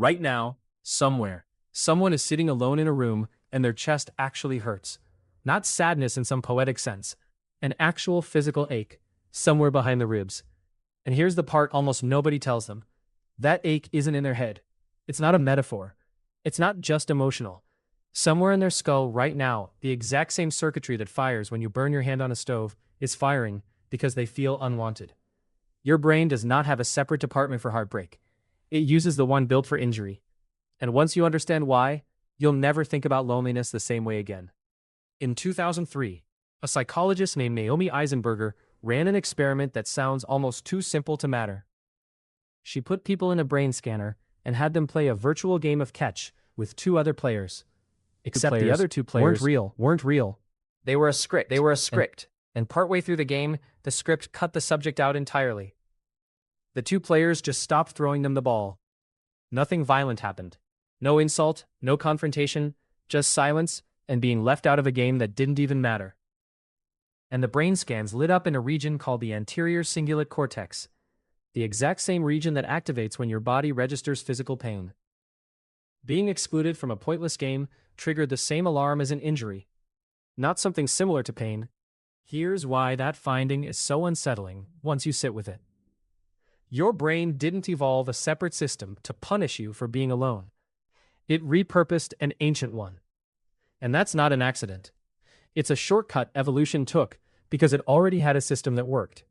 Right now, somewhere, someone is sitting alone in a room and their chest actually hurts. Not sadness in some poetic sense, an actual physical ache, somewhere behind the ribs. And here's the part almost nobody tells them. That ache isn't in their head. It's not a metaphor. It's not just emotional. Somewhere in their skull right now, the exact same circuitry that fires when you burn your hand on a stove is firing because they feel unwanted. Your brain does not have a separate department for heartbreak. It uses the one built for injury. And once you understand why, you'll never think about loneliness the same way again. In 2003, a psychologist named Naomi Eisenberger ran an experiment that sounds almost too simple to matter. She put people in a brain scanner and had them play a virtual game of catch with two other players. Except the other two players weren't real. They were a script. And partway through the game, the script cut the subject out entirely. The two players just stopped throwing them the ball. Nothing violent happened. No insult, no confrontation, just silence and being left out of a game that didn't even matter. And the brain scans lit up in a region called the anterior cingulate cortex, the exact same region that activates when your body registers physical pain. Being excluded from a pointless game triggered the same alarm as an injury, not something similar to pain. Here's why that finding is so unsettling once you sit with it. Your brain didn't evolve a separate system to punish you for being alone. It repurposed an ancient one. And that's not an accident. It's a shortcut evolution took because it already had a system that worked.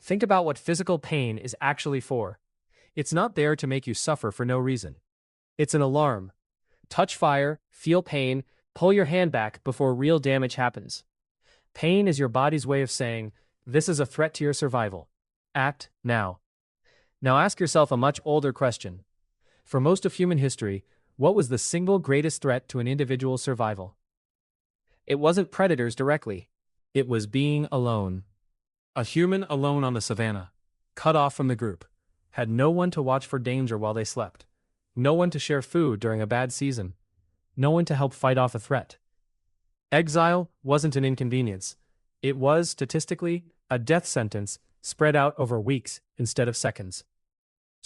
Think about what physical pain is actually for. It's not there to make you suffer for no reason. It's an alarm. Touch fire, feel pain, pull your hand back before real damage happens. Pain is your body's way of saying, this is a threat to your survival. Act now. Now ask yourself a much older question. For most of human history, what was the single greatest threat to an individual's survival? It wasn't predators directly. It was being alone. A human alone on the savannah, cut off from the group, had no one to watch for danger while they slept, no one to share food during a bad season, no one to help fight off a threat. Exile wasn't an inconvenience. It was, statistically, a death sentence spread out over weeks instead of seconds.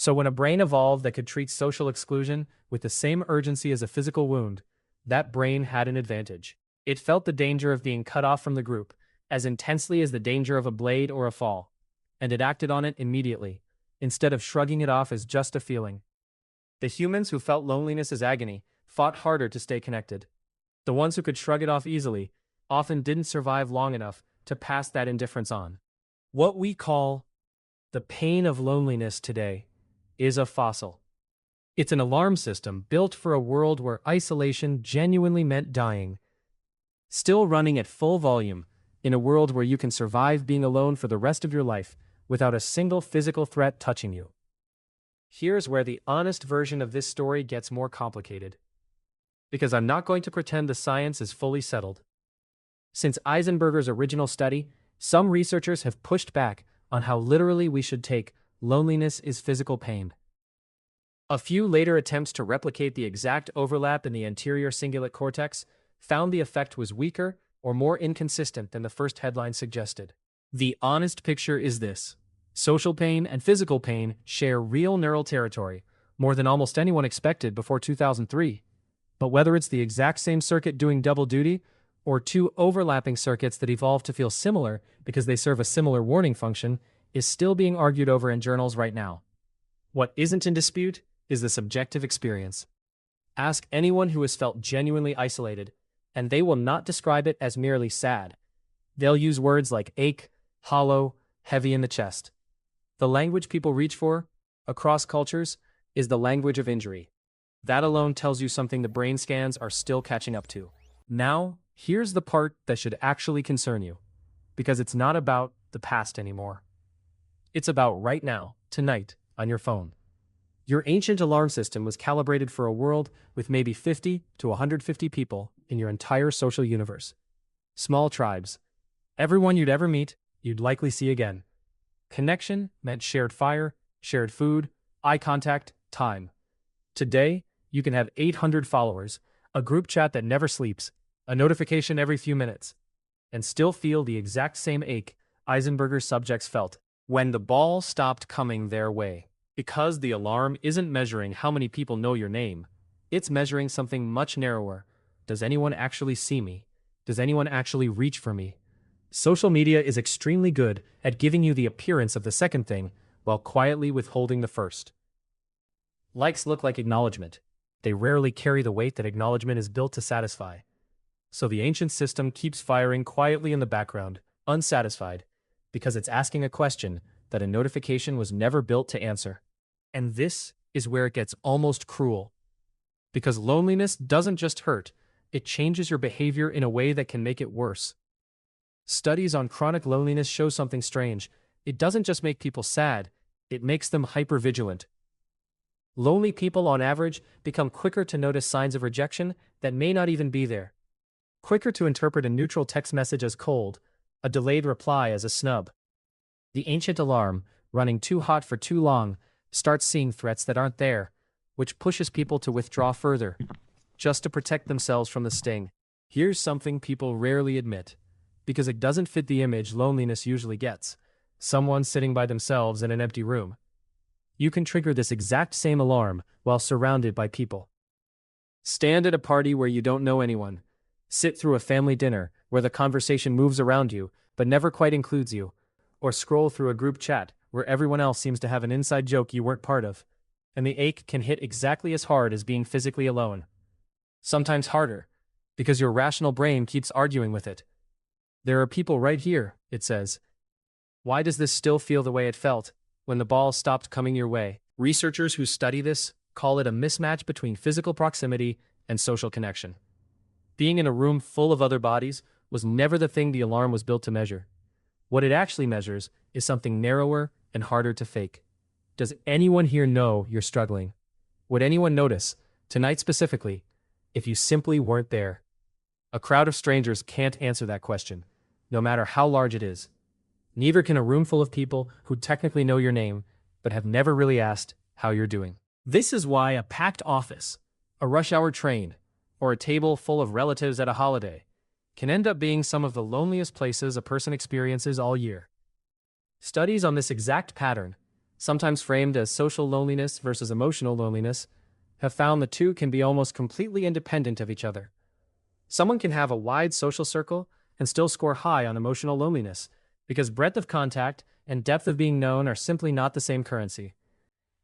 So when a brain evolved that could treat social exclusion with the same urgency as a physical wound, that brain had an advantage. It felt the danger of being cut off from the group as intensely as the danger of a blade or a fall, and it acted on it immediately, instead of shrugging it off as just a feeling. The humans who felt loneliness as agony fought harder to stay connected. The ones who could shrug it off easily often didn't survive long enough to pass that indifference on. What we call the pain of loneliness today is a fossil. It's an alarm system built for a world where isolation genuinely meant dying. Still running at full volume, in a world where you can survive being alone for the rest of your life without a single physical threat touching you. Here's where the honest version of this story gets more complicated. Because I'm not going to pretend the science is fully settled. Since Eisenberger's original study, some researchers have pushed back on how literally we should take loneliness is physical pain. A few later attempts to replicate the exact overlap in the anterior cingulate cortex found the effect was weaker or more inconsistent than the first headline suggested. The honest picture is this. Social pain and physical pain share real neural territory, more than almost anyone expected before 2003. But whether it's the exact same circuit doing double duty, or two overlapping circuits that evolve to feel similar because they serve a similar warning function, is still being argued over in journals right now. What isn't in dispute is the subjective experience. Ask anyone who has felt genuinely isolated, and they will not describe it as merely sad. They'll use words like ache, hollow, heavy in the chest. The language people reach for, across cultures, is the language of injury. That alone tells you something the brain scans are still catching up to. Now, here's the part that should actually concern you, because it's not about the past anymore. It's about right now, tonight, on your phone. Your ancient alarm system was calibrated for a world with maybe 50 to 150 people in your entire social universe. Small tribes. Everyone you'd ever meet, you'd likely see again. Connection meant shared fire, shared food, eye contact, time. Today, you can have 800 followers, a group chat that never sleeps, a notification every few minutes, and still feel the exact same ache Eisenberger's subjects felt when the ball stopped coming their way. Because the alarm isn't measuring how many people know your name, it's measuring something much narrower. Does anyone actually see me? Does anyone actually reach for me? Social media is extremely good at giving you the appearance of the second thing while quietly withholding the first. Likes look like acknowledgement. They rarely carry the weight that acknowledgement is built to satisfy. So the ancient system keeps firing quietly in the background, unsatisfied, because it's asking a question that a notification was never built to answer. And this is where it gets almost cruel. Because loneliness doesn't just hurt, it changes your behavior in a way that can make it worse. Studies on chronic loneliness show something strange. It doesn't just make people sad, it makes them hypervigilant. Lonely people, on average, become quicker to notice signs of rejection that may not even be there. Quicker to interpret a neutral text message as cold, a delayed reply as a snub. The ancient alarm, running too hot for too long, starts seeing threats that aren't there, which pushes people to withdraw further, just to protect themselves from the sting. Here's something people rarely admit, because it doesn't fit the image loneliness usually gets: someone sitting by themselves in an empty room. You can trigger this exact same alarm while surrounded by people. Stand at a party where you don't know anyone. Sit through a family dinner where the conversation moves around you but never quite includes you. Or scroll through a group chat where everyone else seems to have an inside joke you weren't part of. And the ache can hit exactly as hard as being physically alone. Sometimes harder, because your rational brain keeps arguing with it. There are people right here, it says. Why does this still feel the way it felt when the ball stopped coming your way? Researchers who study this call it a mismatch between physical proximity and social connection. Being in a room full of other bodies was never the thing the alarm was built to measure. What it actually measures is something narrower and harder to fake. Does anyone here know you're struggling? Would anyone notice, tonight specifically, if you simply weren't there? A crowd of strangers can't answer that question, no matter how large it is. Neither can a room full of people who technically know your name, but have never really asked how you're doing. This is why a packed office, a rush hour train, or a table full of relatives at a holiday can end up being some of the loneliest places a person experiences all year. Studies on this exact pattern, sometimes framed as social loneliness versus emotional loneliness, have found the two can be almost completely independent of each other. Someone can have a wide social circle and still score high on emotional loneliness, because breadth of contact and depth of being known are simply not the same currency.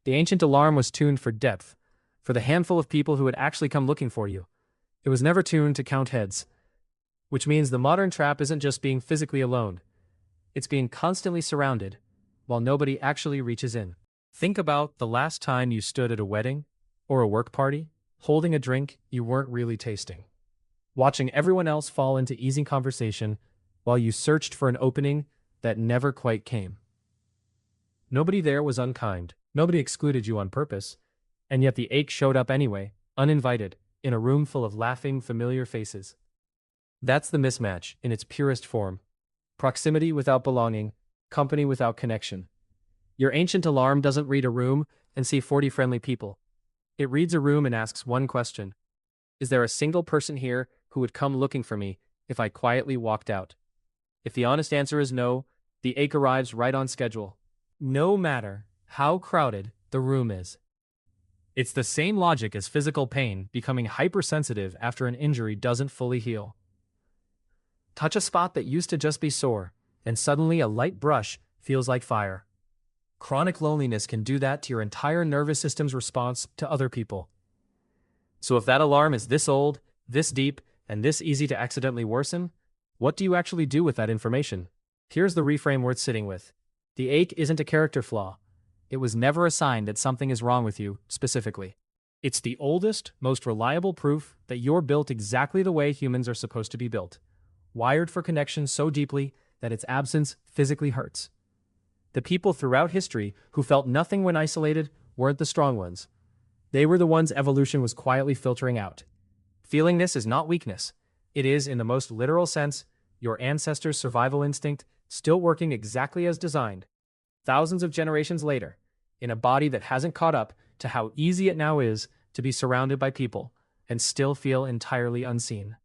The ancient alarm was tuned for depth, for the handful of people who would actually come looking for you. It was never tuned to count heads. Which means the modern trap isn't just being physically alone. It's being constantly surrounded, while nobody actually reaches in. Think about the last time you stood at a wedding or a work party, holding a drink you weren't really tasting, watching everyone else fall into easy conversation while you searched for an opening that never quite came. Nobody there was unkind, nobody excluded you on purpose, and yet the ache showed up anyway, uninvited, in a room full of laughing, familiar faces. That's the mismatch in its purest form. Proximity without belonging, company without connection. Your ancient alarm doesn't read a room and see 40 friendly people. It reads a room and asks one question: is there a single person here who would come looking for me if I quietly walked out? If the honest answer is no, the ache arrives right on schedule, no matter how crowded the room is. It's the same logic as physical pain becoming hypersensitive after an injury doesn't fully heal. Touch a spot that used to just be sore, and suddenly a light brush feels like fire. Chronic loneliness can do that to your entire nervous system's response to other people. So if that alarm is this old, this deep, and this easy to accidentally worsen, what do you actually do with that information? Here's the reframe worth sitting with. The ache isn't a character flaw. It was never a sign that something is wrong with you, specifically. It's the oldest, most reliable proof that you're built exactly the way humans are supposed to be built. Wired for connection so deeply that its absence physically hurts. The people throughout history who felt nothing when isolated weren't the strong ones. They were the ones evolution was quietly filtering out. Feeling this is not weakness. It is, in the most literal sense, your ancestors' survival instinct still working exactly as designed, thousands of generations later, in a body that hasn't caught up to how easy it now is to be surrounded by people and still feel entirely unseen.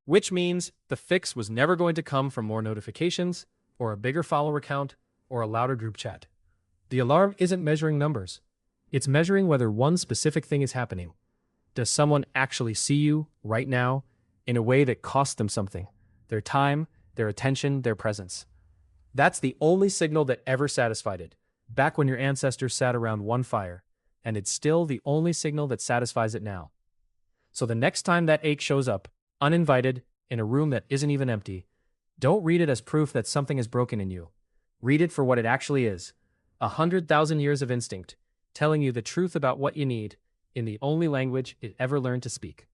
Which means the fix was never going to come from more notifications, or a bigger follower count, or a louder group chat. The alarm isn't measuring numbers. It's measuring whether one specific thing is happening. Does someone actually see you, right now, in a way that costs them something? Their time, their attention, their presence. That's the only signal that ever satisfied it, back when your ancestors sat around one fire, and it's still the only signal that satisfies it now. So the next time that ache shows up, uninvited, in a room that isn't even empty, don't read it as proof that something is broken in you. Read it for what it actually is. 100,000 years of instinct, telling you the truth about what you need, in the only language it ever learned to speak.